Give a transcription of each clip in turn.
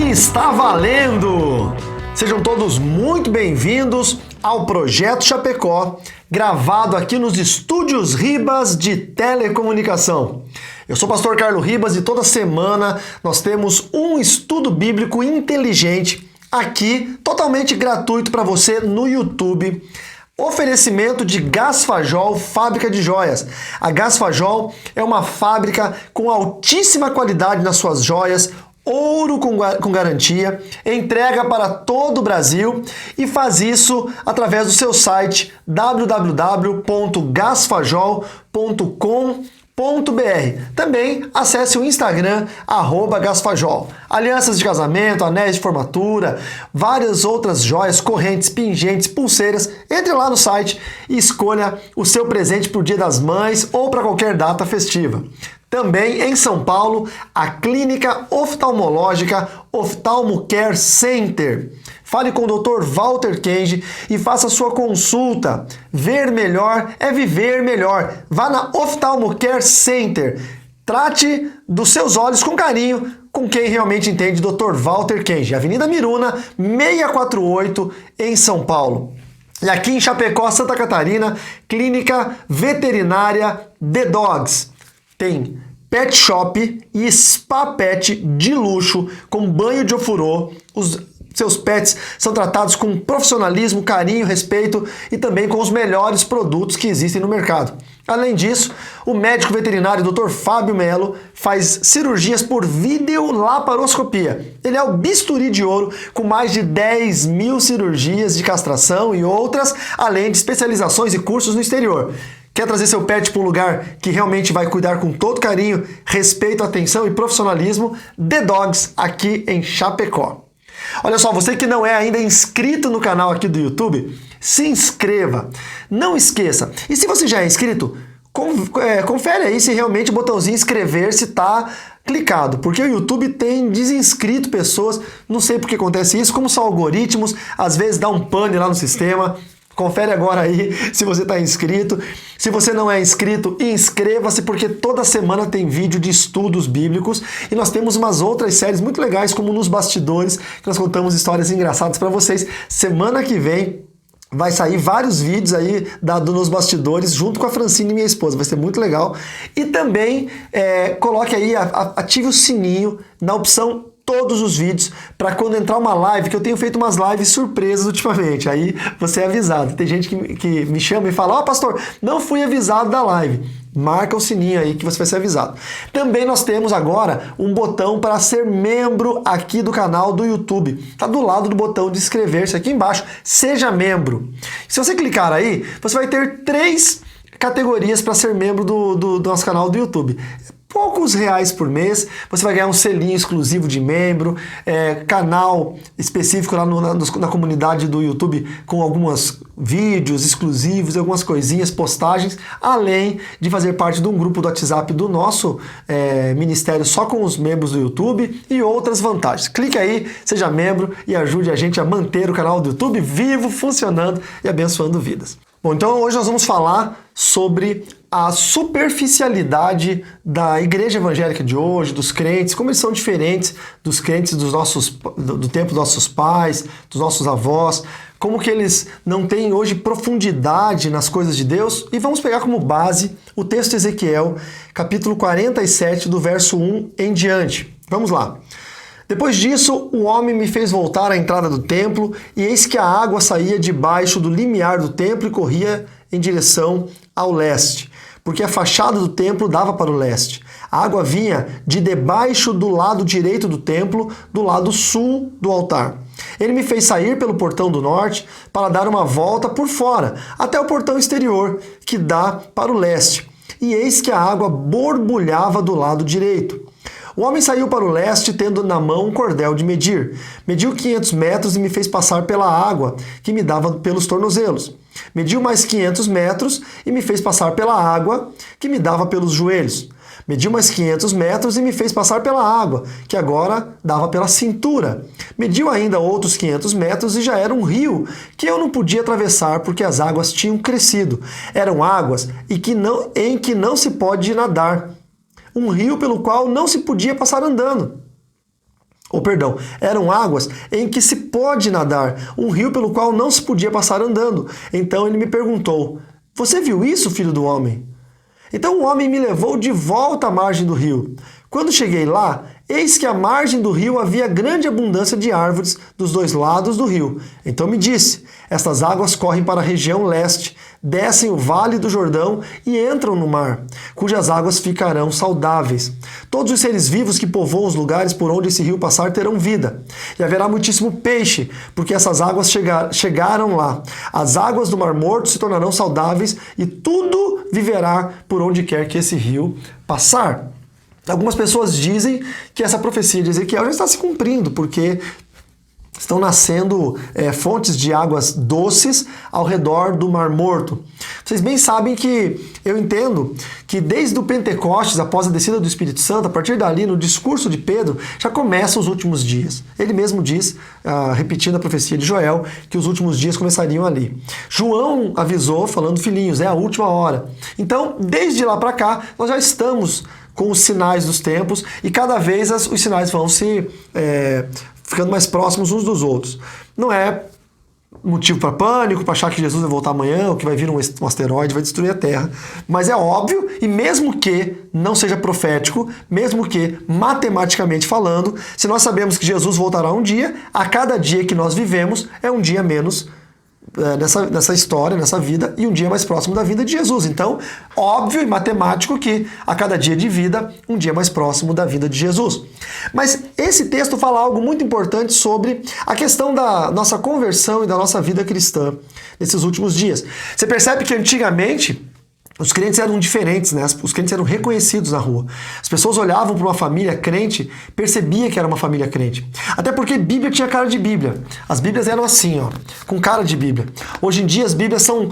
Está valendo! Sejam todos muito bem-vindos ao Projeto Chapecó, gravado aqui nos Estúdios Ribas de Telecomunicação. Eu sou o pastor Carlos Ribas e toda semana nós temos um estudo bíblico inteligente aqui, totalmente gratuito para você no YouTube. Oferecimento de Gasfajol, fábrica de joias. A Gasfajol é uma fábrica com altíssima qualidade nas suas joias, ouro com garantia, entrega para todo o Brasil e faz isso através do seu site www.gasfajol.com.br. Também acesse o Instagram, @Gasfajol. Alianças de casamento, anéis de formatura, várias outras joias, correntes, pingentes, pulseiras. Entre lá no site e escolha o seu presente para o Dia das Mães ou para qualquer data festiva. Também em São Paulo, a Clínica Oftalmológica Oftalmo Care Center. Fale com o Dr. Walter Kenji e faça sua consulta. Ver melhor é viver melhor. Vá na Oftalmo Care Center. Trate dos seus olhos com carinho com quem realmente entende, Dr. Walter Kenji. Avenida Miruna, 648, em São Paulo. E aqui em Chapecó, Santa Catarina, Clínica Veterinária The Dogs. Tem pet shop e spa pet de luxo com banho de ofurô. Os seus pets são tratados com profissionalismo, carinho, respeito e também com os melhores produtos que existem no mercado. Além disso, o médico veterinário Dr. Fábio Melo faz cirurgias por videolaparoscopia. Ele é o bisturi de ouro com mais de 10 mil cirurgias de castração e outras, além de especializações e cursos no exterior. Quer trazer seu pet para um lugar que realmente vai cuidar com todo carinho, respeito, atenção e profissionalismo? The Dogs, aqui em Chapecó. Olha só, você que não é ainda inscrito no canal aqui do YouTube, se inscreva. Não esqueça. E se você já é inscrito, confere aí se realmente o botãozinho inscrever-se está clicado, porque o YouTube tem desinscrito pessoas, não sei por que acontece isso, como são algoritmos, às vezes dá um pane lá no sistema. Confere agora aí se você está inscrito. Se você não é inscrito, inscreva-se, porque toda semana tem vídeo de estudos bíblicos e nós temos umas outras séries muito legais, como Nos Bastidores, que nós contamos histórias engraçadas para vocês. Semana que vem vai sair vários vídeos aí do Nos Bastidores, junto com a Francine, minha esposa. Vai ser muito legal. E também coloque aí, ative o sininho na opção todos os vídeos, para quando entrar uma live, que eu tenho feito umas lives surpresas ultimamente, aí você é avisado. Tem gente que me chama e fala, ó, pastor, não fui avisado da live. Marca o sininho aí que você vai ser avisado. Também nós temos agora um botão para ser membro aqui do canal do YouTube. Está do lado do botão de inscrever-se aqui embaixo. Seja membro. Se você clicar aí, você vai ter 3 categorias para ser membro do nosso canal do YouTube. Poucos reais por mês, você vai ganhar um selinho exclusivo de membro, canal específico lá na comunidade do YouTube com alguns vídeos exclusivos, algumas coisinhas, postagens, além de fazer parte de um grupo do WhatsApp do nosso ministério só com os membros do YouTube e outras vantagens. Clique aí, seja membro e ajude a gente a manter o canal do YouTube vivo, funcionando e abençoando vidas. Bom, então hoje nós vamos falar sobre a superficialidade da igreja evangélica de hoje, dos crentes, como eles são diferentes dos crentes do tempo dos nossos pais, dos nossos avós, como que eles não têm hoje profundidade nas coisas de Deus. E vamos pegar como base o texto de Ezequiel, capítulo 47, do verso 1 em diante. Vamos lá. Depois disso, o homem me fez voltar à entrada do templo, e eis que a água saía debaixo do limiar do templo e corria em direção ao leste, porque a fachada do templo dava para o leste. A água vinha de debaixo do lado direito do templo, do lado sul do altar. Ele me fez sair pelo portão do norte para dar uma volta por fora, até o portão exterior, que dá para o leste. E eis que a água borbulhava do lado direito. O homem saiu para o leste, tendo na mão um cordel de medir. Mediu 500 metros e me fez passar pela água, que me dava pelos tornozelos. Mediu mais 500 metros e me fez passar pela água, que me dava pelos joelhos. Mediu mais 500 metros e me fez passar pela água, que agora dava pela cintura. Mediu ainda outros 500 metros e já era um rio, que eu não podia atravessar porque as águas tinham crescido. Eram águas em que não se pode nadar. Um rio pelo qual não se podia passar andando. Eram águas em que se pode nadar, um rio pelo qual não se podia passar andando. Então ele me perguntou: você viu isso, filho do homem? Então o homem me levou de volta à margem do rio. Quando cheguei lá, eis que à margem do rio havia grande abundância de árvores dos dois lados do rio. Então me disse: estas águas correm para a região leste, descem o vale do Jordão e entram no mar, cujas águas ficarão saudáveis. Todos os seres vivos que povoam os lugares por onde esse rio passar terão vida. E haverá muitíssimo peixe, porque essas águas chegaram lá. As águas do Mar Morto se tornarão saudáveis e tudo viverá por onde quer que esse rio passar. Algumas pessoas dizem que essa profecia de Ezequiel já está se cumprindo, porque estão nascendo fontes de águas doces ao redor do Mar Morto. Vocês bem sabem que eu entendo que desde o Pentecostes, após a descida do Espírito Santo, a partir dali, no discurso de Pedro, já começam os últimos dias. Ele mesmo diz, repetindo a profecia de Joel, que os últimos dias começariam ali. João avisou, falando: filhinhos, é a última hora. Então, desde lá para cá, nós já estamos com os sinais dos tempos e cada vez os sinais vão se ficando mais próximos uns dos outros. Não é motivo para pânico, para achar que Jesus vai voltar amanhã, ou que vai vir um asteroide, vai destruir a Terra. Mas é óbvio, e mesmo que não seja profético, mesmo que matematicamente falando, se nós sabemos que Jesus voltará um dia, a cada dia que nós vivemos é um dia menos nessa história, nessa vida, e um dia mais próximo da vida de Jesus. Então, óbvio e matemático que a cada dia de vida, um dia mais próximo da vida de Jesus. Mas esse texto fala algo muito importante sobre a questão da nossa conversão e da nossa vida cristã nesses últimos dias. Você percebe que antigamente os crentes eram diferentes, né? Os crentes eram reconhecidos na rua. As pessoas olhavam para uma família crente, percebia que era uma família crente. Até porque Bíblia tinha cara de Bíblia. As Bíblias eram assim, ó, com cara de Bíblia. Hoje em dia as Bíblias são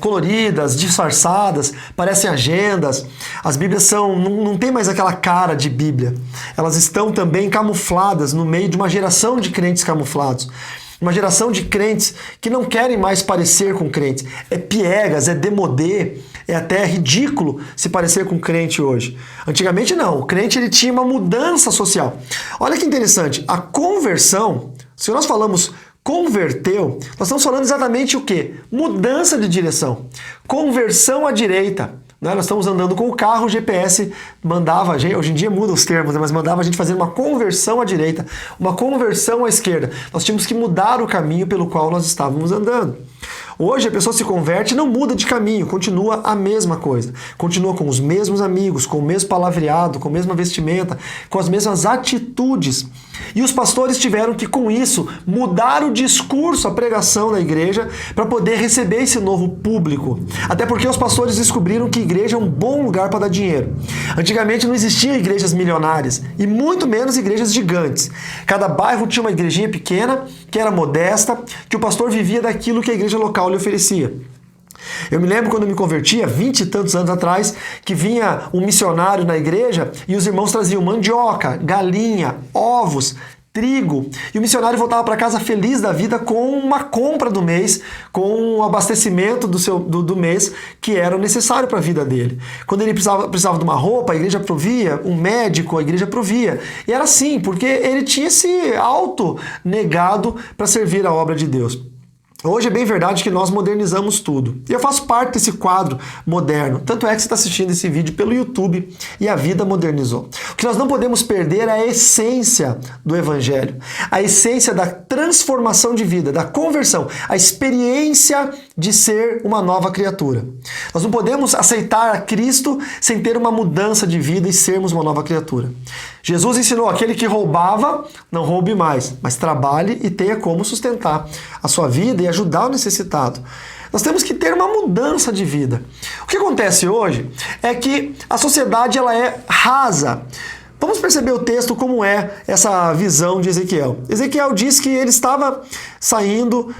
coloridas, disfarçadas, parecem agendas. As Bíblias não tem mais aquela cara de Bíblia. Elas estão também camufladas no meio de uma geração de crentes camuflados. Uma geração de crentes que não querem mais parecer com crentes. É piegas, é demodê, é até ridículo se parecer com crente hoje. Antigamente não, o crente ele tinha uma mudança social. Olha que interessante, a conversão, se nós falamos converteu, nós estamos falando exatamente o quê? Mudança de direção, conversão à direita. Nós estamos andando com o carro, o GPS mandava a gente, hoje em dia muda os termos, mas mandava a gente fazer uma conversão à direita, uma conversão à esquerda. Nós tínhamos que mudar o caminho pelo qual nós estávamos andando. Hoje a pessoa se converte e não muda de caminho, continua a mesma coisa. Continua com os mesmos amigos, com o mesmo palavreado, com a mesma vestimenta, com as mesmas atitudes. E os pastores tiveram que, com isso, mudar o discurso, a pregação da igreja, para poder receber esse novo público. Até porque os pastores descobriram que igreja é um bom lugar para dar dinheiro. Antigamente não existiam igrejas milionárias, e muito menos igrejas gigantes. Cada bairro tinha uma igrejinha pequena, que era modesta, que o pastor vivia daquilo que a igreja local lhe oferecia. Eu me lembro quando eu me converti, há 20 e tantos anos atrás, que vinha um missionário na igreja e os irmãos traziam mandioca, galinha, ovos, trigo. E o missionário voltava para casa feliz da vida com uma compra do mês, com o abastecimento do mês que era necessário para a vida dele. Quando ele precisava de uma roupa, a igreja provia, um médico, a igreja provia. E era assim, porque ele tinha se auto-negado para servir a obra de Deus. Hoje é bem verdade que nós modernizamos tudo. E eu faço parte desse quadro moderno. Tanto é que você está assistindo esse vídeo pelo YouTube e a vida modernizou. O que nós não podemos perder é a essência do Evangelho. A essência da transformação de vida, da conversão. A experiência de ser uma nova criatura. Nós não podemos aceitar a Cristo sem ter uma mudança de vida e sermos uma nova criatura. Jesus ensinou: aquele que roubava, não roube mais, mas trabalhe e tenha como sustentar a sua vida e ajudar o necessitado. Nós temos que ter uma mudança de vida. O que acontece hoje é que a sociedade ela é rasa. Vamos perceber o texto como é essa visão de Ezequiel. Ezequiel diz que ele estava saindo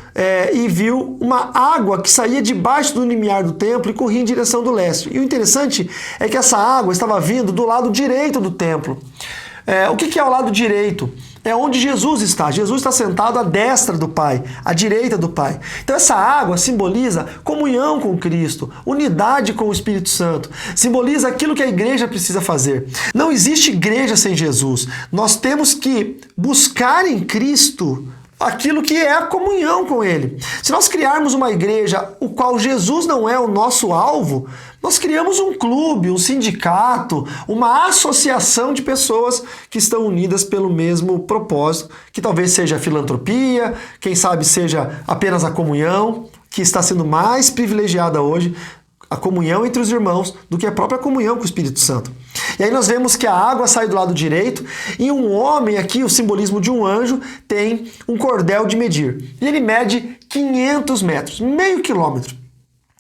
e viu uma água que saía debaixo do limiar do templo e corria em direção do leste. E o interessante é que essa água estava vindo do lado direito do templo. O que é o lado direito? é onde Jesus está. Jesus está sentado à destra do Pai, à direita do Pai. Então essa água simboliza comunhão com Cristo, unidade com o Espírito Santo, simboliza aquilo que a igreja precisa fazer. Não existe igreja sem Jesus. Nós temos que buscar em Cristo aquilo que é a comunhão com Ele. Se nós criarmos uma igreja o qual Jesus não é o nosso alvo, nós criamos um clube, um sindicato, uma associação de pessoas que estão unidas pelo mesmo propósito, que talvez seja a filantropia, quem sabe seja apenas a comunhão, que está sendo mais privilegiada hoje, a comunhão entre os irmãos, do que a própria comunhão com o Espírito Santo. E aí nós vemos que a água sai do lado direito e um homem aqui, o simbolismo de um anjo, tem um cordel de medir. E ele mede 500 metros, meio quilômetro.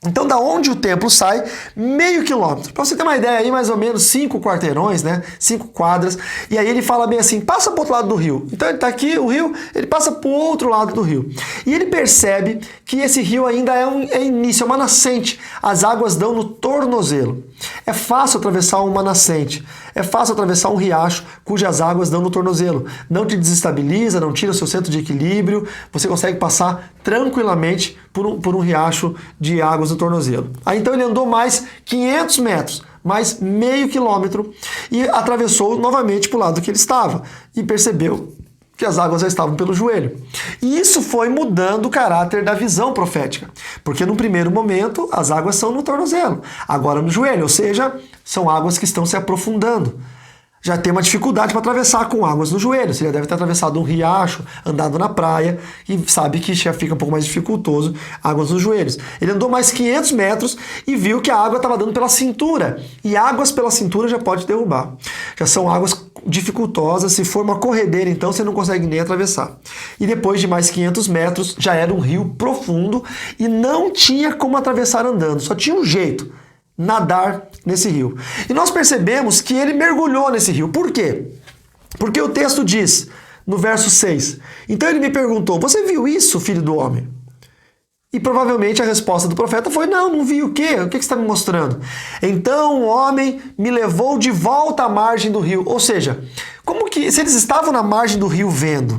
Então, da onde o templo sai, meio quilômetro. Para você ter uma ideia aí, mais ou menos 5 quarteirões, né? 5 quadras. E aí ele fala bem assim, passa para o outro lado do rio. Então ele está aqui, o rio, ele passa para o outro lado do rio. E ele percebe que esse rio ainda é início, é uma nascente. As águas dão no tornozelo. É fácil atravessar uma nascente. É fácil atravessar um riacho cujas águas dão no tornozelo. Não te desestabiliza, não tira o seu centro de equilíbrio. Você consegue passar tranquilamente por um riacho de águas no tornozelo. Aí então ele andou mais 500 metros, mais meio quilômetro e atravessou novamente para o lado que ele estava e percebeu que as águas já estavam pelo joelho. E isso foi mudando o caráter da visão profética, porque no primeiro momento as águas são no tornozelo, agora no joelho, ou seja, são águas que estão se aprofundando. Já tem uma dificuldade para atravessar com águas no joelho. Você já deve ter atravessado um riacho, andado na praia e sabe que já fica um pouco mais dificultoso águas nos joelhos. Ele andou mais 500 metros e viu que a água estava dando pela cintura. E águas pela cintura já pode derrubar. Já são águas dificultosas. Se for uma corredeira, então você não consegue nem atravessar. E depois de mais 500 metros já era um rio profundo e não tinha como atravessar andando. Só tinha um jeito. Nadar nesse rio. E nós percebemos que ele mergulhou nesse rio. Por quê? Porque o texto diz, no verso 6, então ele me perguntou, você viu isso, filho do homem? E provavelmente a resposta do profeta foi, não vi. O quê? O que você está me mostrando? Então o homem me levou de volta à margem do rio. Ou seja, como que se eles estavam na margem do rio vendo,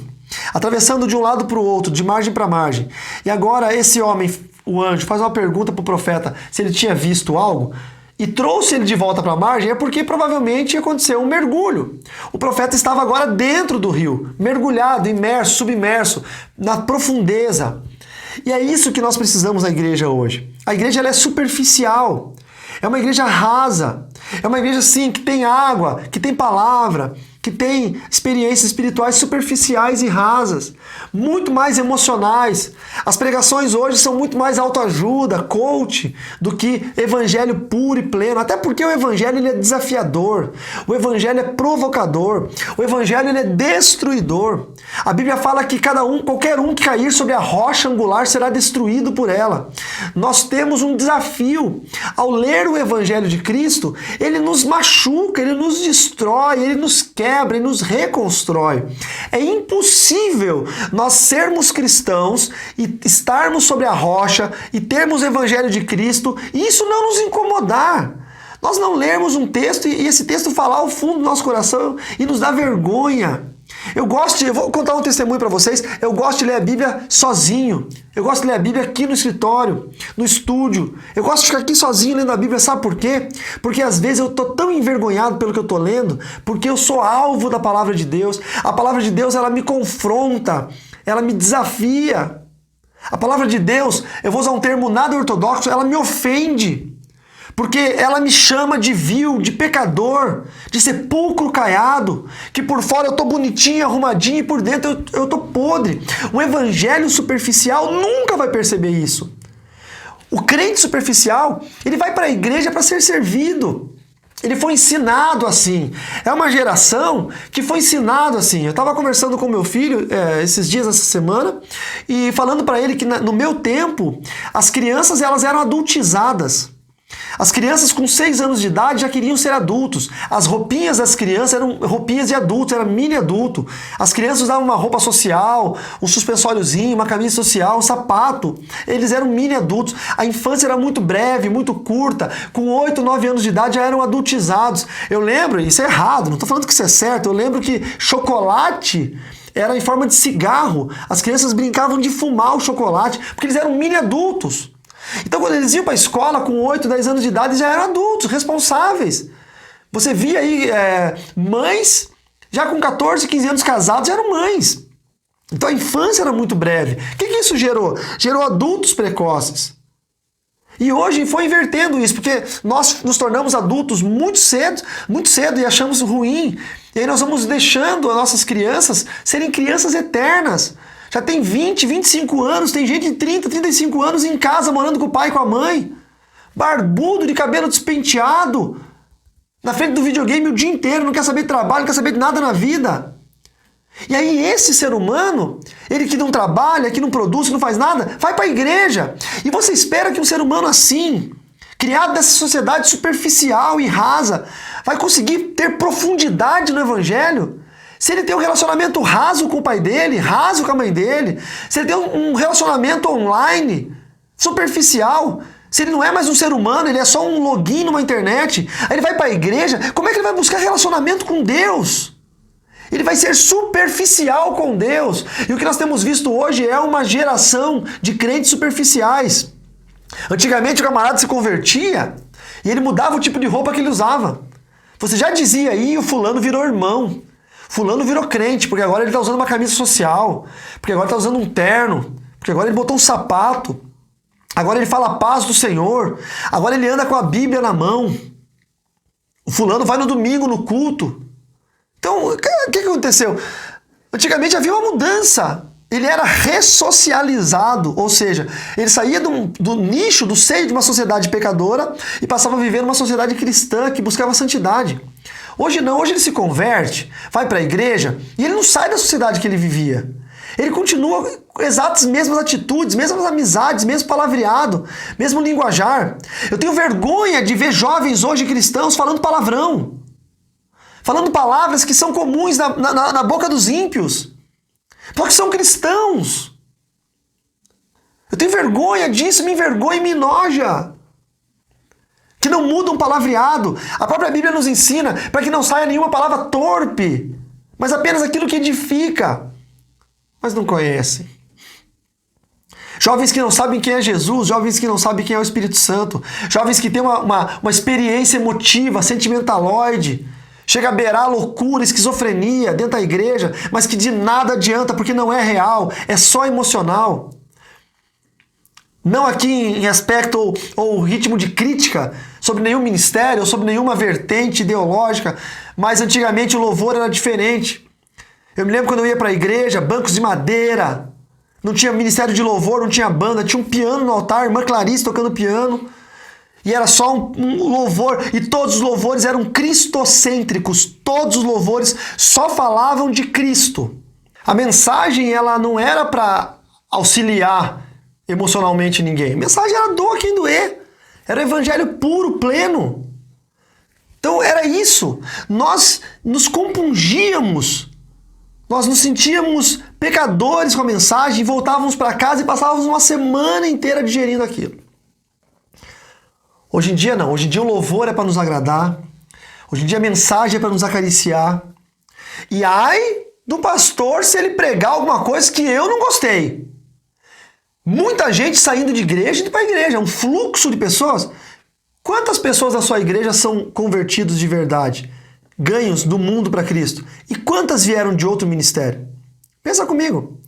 atravessando de um lado para o outro, de margem para margem, e agora esse homem, o anjo, faz uma pergunta para o profeta se ele tinha visto algo e trouxe ele de volta para a margem, é porque provavelmente aconteceu um mergulho. O profeta estava agora dentro do rio, mergulhado, imerso, submerso, na profundeza. E é isso que nós precisamos na igreja hoje. A igreja ela é superficial, é uma igreja rasa, é uma igreja sim que tem água, que tem palavra, que tem experiências espirituais superficiais e rasas, muito mais emocionais. As pregações hoje são muito mais autoajuda, coach, do que evangelho puro e pleno. Até porque o evangelho ele é desafiador, o evangelho é provocador, o evangelho ele é destruidor. A Bíblia fala que qualquer um que cair sobre a rocha angular será destruído por ela. Nós temos um desafio. Ao ler o evangelho de Cristo, ele nos machuca, ele nos destrói, ele nos quebra e nos reconstrói. É impossível nós sermos cristãos e estarmos sobre a rocha e termos o evangelho de Cristo e isso não nos incomodar. Nós não lermos um texto e esse texto falar ao fundo do nosso coração e nos dá vergonha. Eu vou contar um testemunho para vocês, eu gosto de ler a Bíblia sozinho. Eu gosto de ler a Bíblia aqui no escritório, no estúdio. Eu gosto de ficar aqui sozinho lendo a Bíblia, sabe por quê? Porque às vezes eu tô tão envergonhado pelo que eu tô lendo, porque eu sou alvo da palavra de Deus. A palavra de Deus, ela me confronta, ela me desafia. A palavra de Deus, eu vou usar um termo nada ortodoxo, ela me ofende. Porque ela me chama de vil, de pecador, de sepulcro caiado, que por fora eu tô bonitinho, arrumadinho e por dentro eu tô podre. O evangelho superficial nunca vai perceber isso. O crente superficial, ele vai para a igreja para ser servido. Ele foi ensinado assim. É uma geração que foi ensinado assim. Eu estava conversando com meu filho esses dias, essa semana, e falando para ele que no meu tempo, as crianças elas eram adultizadas. As crianças com 6 anos de idade já queriam ser adultos. As roupinhas das crianças eram roupinhas de adultos, era mini adulto. As crianças usavam uma roupa social, um suspensóriozinho, uma camisa social, um sapato. Eles eram mini adultos. A infância era muito breve, muito curta. Com 8, 9 anos de idade já eram adultizados. Eu lembro, isso é errado, não estou falando que isso é certo, eu lembro que chocolate era em forma de cigarro. As crianças brincavam de fumar o chocolate, porque eles eram mini adultos. Então, quando eles iam para a escola com 8, 10 anos de idade, já eram adultos, responsáveis. Você via aí mães, já com 14, 15 anos casados, já eram mães. Então, a infância era muito breve. O que isso gerou? Gerou adultos precoces. E hoje foi invertendo isso, porque nós nos tornamos adultos muito cedo e achamos ruim. E aí nós vamos deixando as nossas crianças serem crianças eternas. Já tem 20, 25 anos, tem gente de 30, 35 anos em casa morando com o pai e com a mãe. Barbudo, de cabelo despenteado, na frente do videogame o dia inteiro, não quer saber de trabalho, não quer saber de nada na vida. E aí esse ser humano, ele que não trabalha, que não produz, que não faz nada, vai para a igreja. E você espera que um ser humano assim, criado dessa sociedade superficial e rasa, vai conseguir ter profundidade no evangelho? Se ele tem um relacionamento raso com o pai dele, raso com a mãe dele, se ele tem um relacionamento online, superficial, se ele não é mais um ser humano, ele é só um login numa internet, aí ele vai para a igreja, como é que ele vai buscar relacionamento com Deus? Ele vai ser superficial com Deus. E o que nós temos visto hoje é uma geração de crentes superficiais. Antigamente o camarada se convertia e ele mudava o tipo de roupa que ele usava. Você já dizia aí, o fulano virou irmão. Fulano virou crente, porque agora ele está usando uma camisa social, porque agora está usando um terno, porque agora ele botou um sapato, agora ele fala a paz do Senhor, agora ele anda com a Bíblia na mão. O fulano vai no domingo no culto. Então, o que aconteceu? Antigamente havia uma mudança. Ele era ressocializado, ou seja, ele saía do nicho, do seio de uma sociedade pecadora e passava a viver numa sociedade cristã que buscava santidade. Hoje não, hoje ele se converte, vai para a igreja e ele não sai da sociedade que ele vivia. Ele continua com exatas mesmas atitudes, mesmas amizades, mesmo palavreado, mesmo linguajar. Eu tenho vergonha de ver jovens hoje cristãos falando palavrão. Falando palavras que são comuns na boca dos ímpios. Porque são cristãos. Eu tenho vergonha disso, me envergonha e me enoja. Que não mudam palavreado. A própria Bíblia nos ensina para que não saia nenhuma palavra torpe, mas apenas aquilo que edifica. Mas não conhecem. Jovens que não sabem quem é Jesus, jovens que não sabem quem é o Espírito Santo, jovens que têm uma experiência emotiva, sentimentaloide, chega a beirar loucura, esquizofrenia dentro da igreja, mas que de nada adianta porque não é real, é só emocional. Não aqui em aspecto ou ritmo de crítica sobre nenhum ministério ou sobre nenhuma vertente ideológica, mas antigamente o louvor era diferente. Eu me lembro quando eu ia para a igreja, bancos de madeira, não tinha ministério de louvor, não tinha banda, tinha um piano no altar, a irmã Clarice tocando piano, e era só um louvor, e todos os louvores eram cristocêntricos, todos os louvores só falavam de Cristo. A mensagem ela não era para auxiliar emocionalmente ninguém. A mensagem era doa quem doer. Era o evangelho puro, pleno. Então era isso. Nós nos compungíamos. Nós nos sentíamos pecadores com a mensagem, voltávamos para casa e passávamos uma semana inteira digerindo aquilo. Hoje em dia não. Hoje em dia o louvor é para nos agradar. Hoje em dia a mensagem é para nos acariciar. E ai do pastor se ele pregar alguma coisa que eu não gostei. Muita gente saindo de igreja e indo para a igreja. É um fluxo de pessoas. Quantas pessoas da sua igreja são convertidos de verdade? Ganhos do mundo para Cristo? E quantas vieram de outro ministério? Pensa comigo.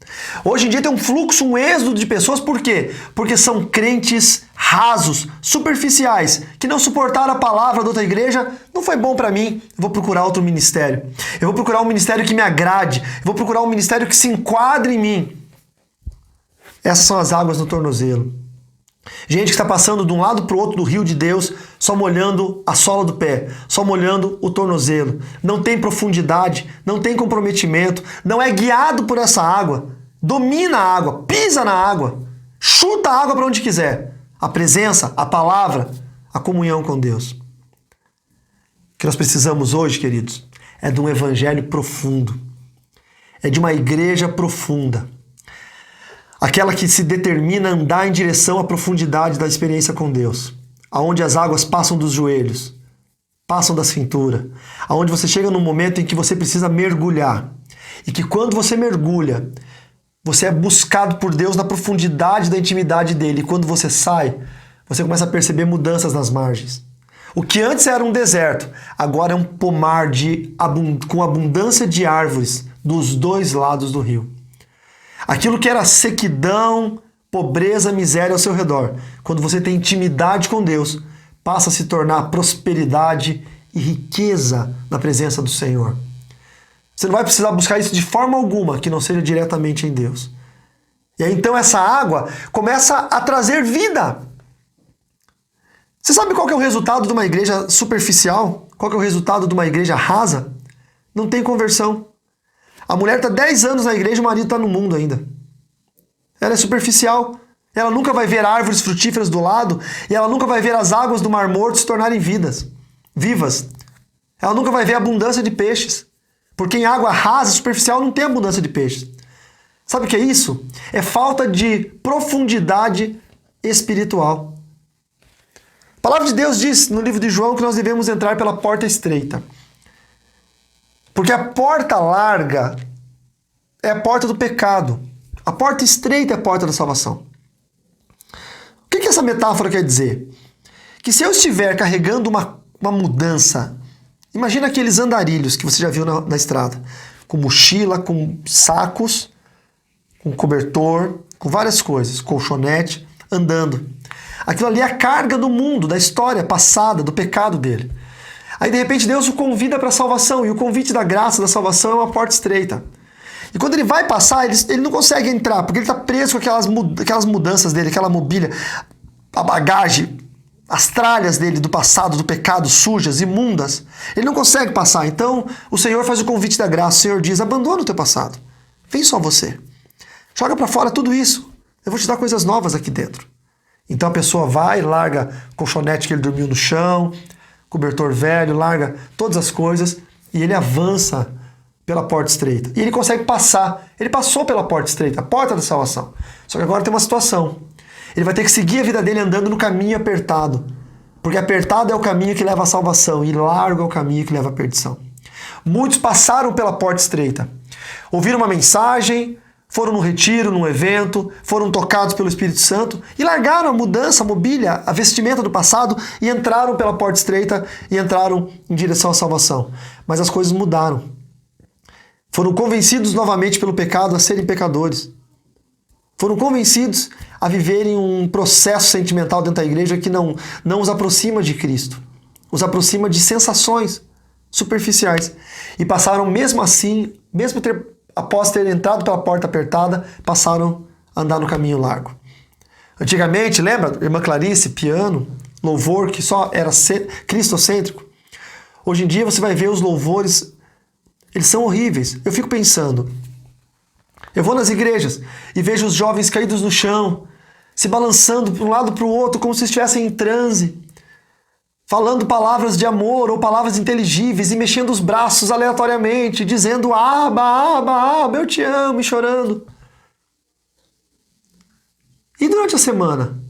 Hoje em dia tem um fluxo, um êxodo de pessoas. Por quê? Porque são crentes rasos, superficiais, que não suportaram a palavra da outra igreja. Não foi bom para mim, eu vou procurar outro ministério. Eu vou procurar um ministério que me agrade. Eu vou procurar um ministério que se enquadre em mim. Essas são as águas no tornozelo. Gente que está passando de um lado para o outro do rio de Deus, só molhando a sola do pé, só molhando o tornozelo. Não tem profundidade, não tem comprometimento, não é guiado por essa água. Domina a água, pisa na água, chuta a água para onde quiser. A presença, a palavra, a comunhão com Deus. O que nós precisamos hoje, queridos, é de um evangelho profundo. É de uma igreja profunda. Aquela que se determina a andar em direção à profundidade da experiência com Deus. Aonde as águas passam dos joelhos, passam da cintura. Aonde você chega num momento em que você precisa mergulhar. E que quando você mergulha, você é buscado por Deus na profundidade da intimidade dele. E quando você sai, você começa a perceber mudanças nas margens. O que antes era um deserto, agora é um pomar com abundância de árvores dos dois lados do rio. Aquilo que era sequidão, pobreza, miséria ao seu redor, quando você tem intimidade com Deus, passa a se tornar prosperidade e riqueza na presença do Senhor. Você não vai precisar buscar isso de forma alguma que não seja diretamente em Deus. E aí então essa água começa a trazer vida. Você sabe qual que é o resultado de uma igreja superficial? Qual que é o resultado de uma igreja rasa? Não tem conversão. A mulher está 10 anos na igreja e o marido está no mundo ainda. Ela é superficial. Ela nunca vai ver árvores frutíferas do lado e ela nunca vai ver as águas do Mar Morto se tornarem vivas. Ela nunca vai ver a abundância de peixes. Porque em água rasa, superficial, não tem abundância de peixes. Sabe o que é isso? É falta de profundidade espiritual. A palavra de Deus diz no livro de João que nós devemos entrar pela porta estreita. Porque a porta larga é a porta do pecado. A porta estreita é a porta da salvação. O que essa metáfora quer dizer? Que se eu estiver carregando uma mudança, imagina aqueles andarilhos que você já viu na estrada, com mochila, com sacos, com cobertor, com várias coisas, colchonete, andando. Aquilo ali é a carga do mundo, da história passada, do pecado dele. Aí de repente Deus o convida para a salvação, e o convite da graça da salvação é uma porta estreita. E quando ele vai passar, ele não consegue entrar, porque ele está preso com aquelas mudanças dele, aquela mobília, a bagagem, as tralhas dele do passado, do pecado, sujas, imundas. Ele não consegue passar. Então o Senhor faz o convite da graça. O Senhor diz: abandona o teu passado. Vem só você. Joga para fora tudo isso. Eu vou te dar coisas novas aqui dentro. Então a pessoa vai, larga o colchonete que ele dormiu no chão, cobertor velho, larga todas as coisas e ele avança pela porta estreita. E ele consegue passar. Ele passou pela porta estreita, a porta da salvação. Só que agora tem uma situação. Ele vai ter que seguir a vida dele andando no caminho apertado. Porque apertado é o caminho que leva à salvação e largo é o caminho que leva à perdição. Muitos passaram pela porta estreita. Ouviram uma mensagem, foram num retiro, num evento, foram tocados pelo Espírito Santo e largaram a mudança, a mobília, a vestimenta do passado e entraram pela porta estreita e entraram em direção à salvação. Mas as coisas mudaram. Foram convencidos novamente pelo pecado a serem pecadores. Foram convencidos a viverem um processo sentimental dentro da igreja que não os aproxima de Cristo. Os aproxima de sensações superficiais. E passaram mesmo assim, após ter entrado pela porta apertada, passaram a andar no caminho largo. Antigamente, lembra? Irmã Clarice, piano, louvor que só era cristocêntrico. Hoje em dia você vai ver os louvores, eles são horríveis. Eu fico pensando, eu vou nas igrejas e vejo os jovens caídos no chão, se balançando de um lado para o outro como se estivessem em transe, falando palavras de amor ou palavras inteligíveis e mexendo os braços aleatoriamente, dizendo aba, aba, aba, eu te amo, e chorando. E durante a semana?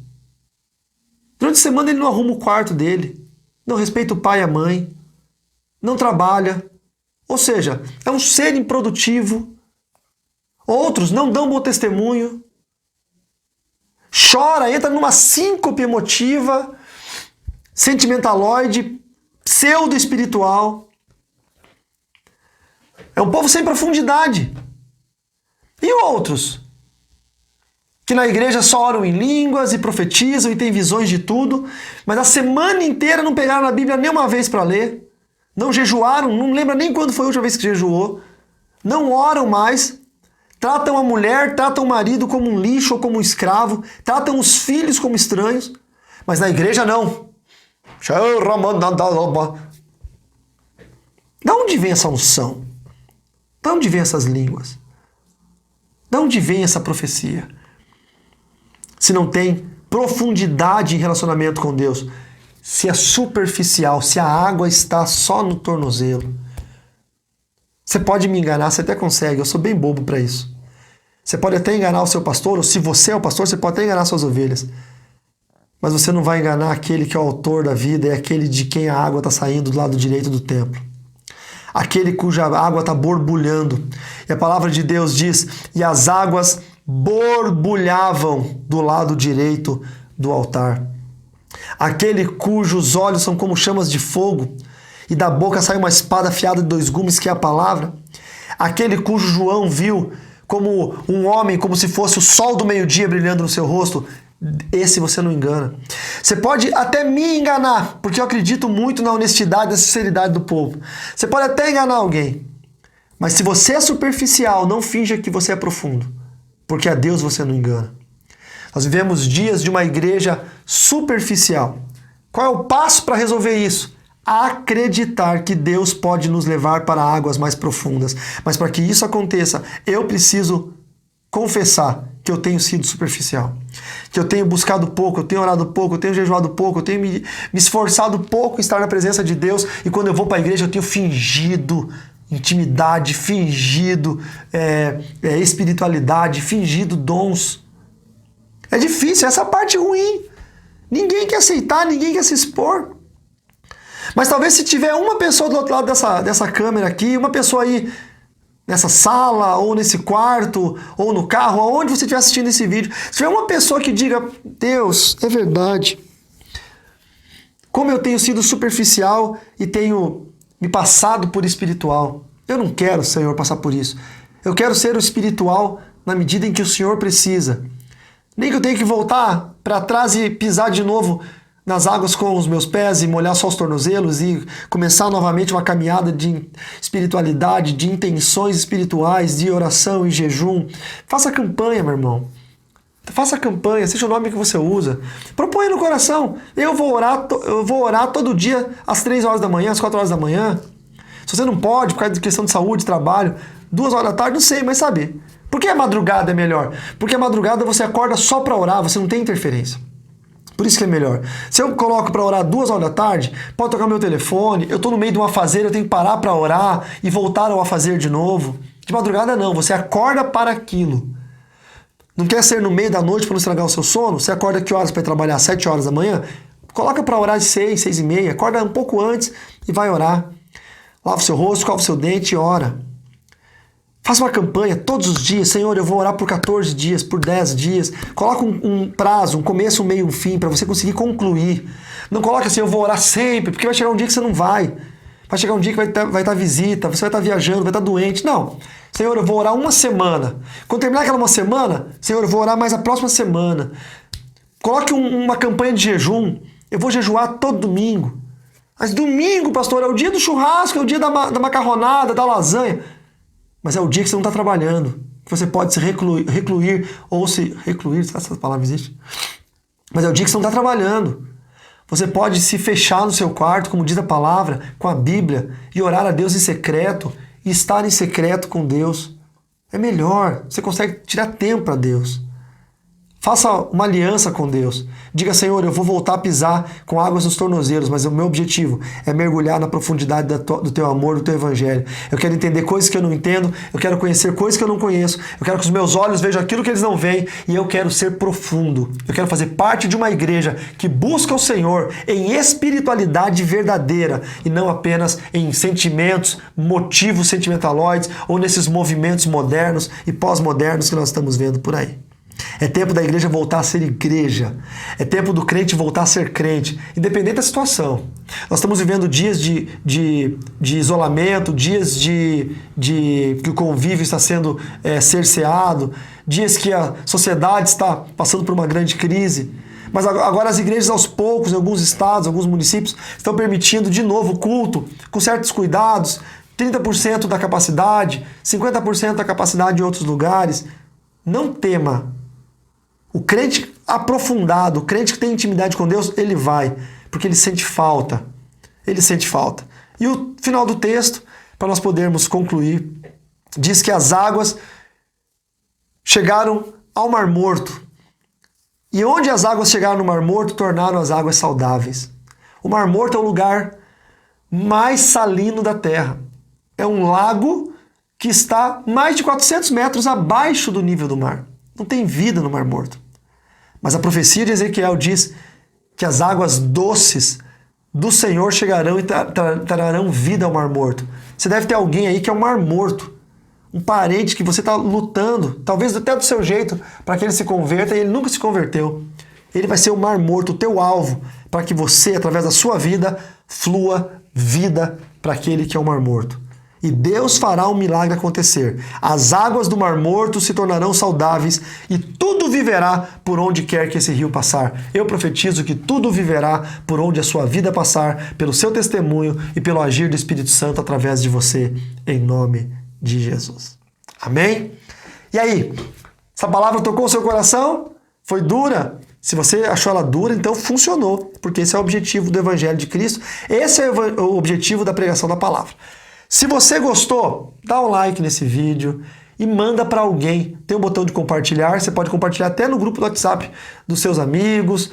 Durante a semana ele não arruma o quarto dele, não respeita o pai e a mãe, não trabalha, ou seja, é um ser improdutivo. Outros não dão bom testemunho, chora, entra numa síncope emotiva, sentimentaloide, pseudo-espiritual. É um povo sem profundidade. E outros? Que na igreja só oram em línguas e profetizam e têm visões de tudo, mas a semana inteira não pegaram na Bíblia nem uma vez para ler, não jejuaram, não lembra nem quando foi a última vez que jejuou, não oram mais, tratam a mulher, tratam o marido como um lixo ou como um escravo, tratam os filhos como estranhos, mas na igreja não. De onde vem essa unção? De onde vem essas línguas? De onde vem essa profecia? Se não tem profundidade em relacionamento com Deus, se é superficial, se a água está só no tornozelo. Você pode me enganar, você até consegue, eu sou bem bobo para isso. Você pode até enganar o seu pastor, ou se você é o pastor, você pode até enganar suas ovelhas. Mas você não vai enganar aquele que é o autor da vida, é aquele de quem a água está saindo do lado direito do templo. Aquele cuja água está borbulhando. E a palavra de Deus diz, e as águas borbulhavam do lado direito do altar. Aquele cujos olhos são como chamas de fogo, e da boca sai uma espada afiada de 2 gumes, que é a palavra. Aquele cujo João viu como um homem, como se fosse o sol do meio-dia brilhando no seu rosto, esse você não engana. Você pode até me enganar, porque eu acredito muito na honestidade e na sinceridade do povo. Você pode até enganar alguém, mas se você é superficial, não finja que você é profundo, porque a Deus você não engana. Nós vivemos dias de uma igreja superficial. Qual é o passo para resolver isso? Acreditar que Deus pode nos levar para águas mais profundas. Mas para que isso aconteça, eu preciso confessar que eu tenho sido superficial. Que eu tenho buscado pouco, eu tenho orado pouco, eu tenho jejuado pouco, eu tenho me esforçado pouco em estar na presença de Deus. E quando eu vou para a igreja, eu tenho fingido intimidade, fingido espiritualidade, fingido dons. É difícil, essa parte ruim. Ninguém quer aceitar, ninguém quer se expor. Mas talvez se tiver uma pessoa do outro lado dessa câmera aqui, uma pessoa aí nessa sala, ou nesse quarto, ou no carro, aonde você estiver assistindo esse vídeo, se tiver uma pessoa que diga, Deus, é verdade, como eu tenho sido superficial e tenho me passado por espiritual. Eu não quero, Senhor, passar por isso. Eu quero ser o espiritual na medida em que o Senhor precisa. Nem que eu tenha que voltar para trás e pisar de novo nas águas com os meus pés e molhar só os tornozelos e começar novamente uma caminhada de espiritualidade, de intenções espirituais, de oração e jejum. Faça campanha, meu irmão. Faça campanha, seja o nome que você usa. Proponha no coração. Eu vou orar todo dia às 3 horas da manhã, às 4 horas da manhã. Se você não pode, por causa de questão de saúde, trabalho, 2 horas da tarde, não sei, mas sabe. Por que a madrugada é melhor? Porque a madrugada você acorda só para orar, você não tem interferência. Por isso que é melhor. Se eu coloco para orar 2 horas da tarde, pode tocar meu telefone, eu estou no meio de um afazer, eu tenho que parar para orar e voltar ao afazer de novo. De madrugada não, você acorda para aquilo. Não quer ser no meio da noite para não estragar o seu sono? Você acorda que horas para ir trabalhar? 7 horas da manhã? Coloca para orar às 6, 6 e meia. Acorda um pouco antes e vai orar. Lava o seu rosto, escova o seu dente e ora. Faça uma campanha todos os dias. Senhor, eu vou orar por 14 dias, por 10 dias. Coloca um prazo, um começo, um meio, um fim, para você conseguir concluir. Não coloque assim, eu vou orar sempre, porque vai chegar um dia que você não vai. Vai chegar um dia que vai estar visita, você vai estar viajando, vai estar doente. Não. Senhor, eu vou orar uma semana. Quando terminar aquela uma semana, Senhor, eu vou orar mais a próxima semana. Coloque uma campanha de jejum. Eu vou jejuar todo domingo. Mas domingo, pastor, é o dia do churrasco, é o dia da macarronada, da lasanha. Mas é o dia que você não está trabalhando. Que você pode se recluir ou se... Recluir, se essa palavra existe? Mas é o dia que você não está trabalhando. Você pode se fechar no seu quarto, como diz a palavra, com a Bíblia, e orar a Deus em secreto, e estar em secreto com Deus. É melhor. Você consegue tirar tempo para Deus. Faça uma aliança com Deus. Diga, Senhor, eu vou voltar a pisar com águas nos tornozelos, mas o meu objetivo é mergulhar na profundidade do teu amor, do teu evangelho. Eu quero entender coisas que eu não entendo, eu quero conhecer coisas que eu não conheço, eu quero que os meus olhos vejam aquilo que eles não veem e eu quero ser profundo. Eu quero fazer parte de uma igreja que busca o Senhor em espiritualidade verdadeira e não apenas em sentimentos, motivos sentimentaloides ou nesses movimentos modernos e pós-modernos que nós estamos vendo por aí. É tempo da igreja voltar a ser igreja. É tempo do crente voltar a ser crente, independente da situação. Nós estamos vivendo dias de isolamento, dias que o convívio está sendo cerceado, dias que a sociedade está passando por uma grande crise. Mas agora as igrejas aos poucos, em alguns estados, alguns municípios, estão permitindo de novo o culto, com certos cuidados, 30% da capacidade, 50% da capacidade em outros lugares. Não tema. O crente aprofundado, o crente que tem intimidade com Deus, ele vai, porque ele sente falta. Ele sente falta. E o final do texto, para nós podermos concluir, diz que as águas chegaram ao Mar Morto. E onde as águas chegaram no Mar Morto, tornaram as águas saudáveis. O Mar Morto é o lugar mais salino da Terra. É um lago que está mais de 400 metros abaixo do nível do mar. Não tem vida no Mar Morto. Mas a profecia de Ezequiel diz que as águas doces do Senhor chegarão e trarão vida ao Mar Morto. Você deve ter alguém aí que é um Mar Morto. Um parente que você está lutando, talvez até do seu jeito, para que ele se converta e ele nunca se converteu. Ele vai ser o Mar Morto, o teu alvo, para que você, através da sua vida, flua vida para aquele que é o Mar Morto. E Deus fará um milagre acontecer. As águas do Mar Morto se tornarão saudáveis e tudo viverá por onde quer que esse rio passar. Eu profetizo que tudo viverá por onde a sua vida passar, pelo seu testemunho e pelo agir do Espírito Santo através de você, em nome de Jesus. Amém? E aí, essa palavra tocou o seu coração? Foi dura? Se você achou ela dura, então funcionou, porque esse é o objetivo do Evangelho de Cristo, esse é o objetivo da pregação da palavra. Se você gostou, dá um like nesse vídeo e manda para alguém. Tem um botão de compartilhar, você pode compartilhar até no grupo do WhatsApp dos seus amigos,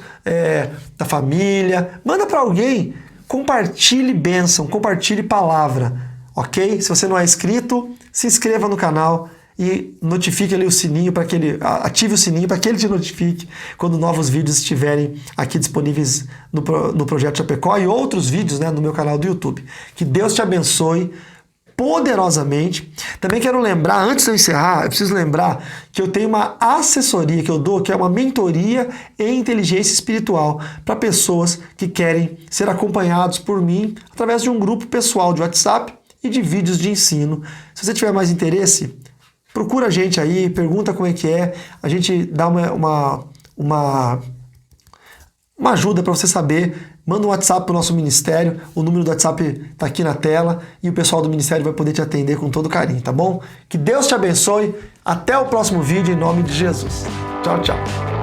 da família. Manda para alguém, compartilhe bênção, compartilhe palavra, ok? Se você não é inscrito, se inscreva no canal e notifique ali o sininho para que ele ative o sininho para que ele te notifique quando novos vídeos estiverem aqui disponíveis no Projeto Chapecó e outros vídeos, né, no meu canal do YouTube. Que Deus te abençoe poderosamente. Também quero lembrar, antes de eu encerrar, eu preciso lembrar que eu tenho uma assessoria que eu dou, que é uma mentoria em inteligência espiritual para pessoas que querem ser acompanhados por mim através de um grupo pessoal de WhatsApp e de vídeos de ensino. Se você tiver mais interesse, procura a gente aí, pergunta como é que é, a gente dá uma ajuda para você saber, manda um WhatsApp para o nosso ministério, o número do WhatsApp está aqui na tela e o pessoal do ministério vai poder te atender com todo carinho, tá bom? Que Deus te abençoe, até o próximo vídeo em nome de Jesus. Tchau, tchau.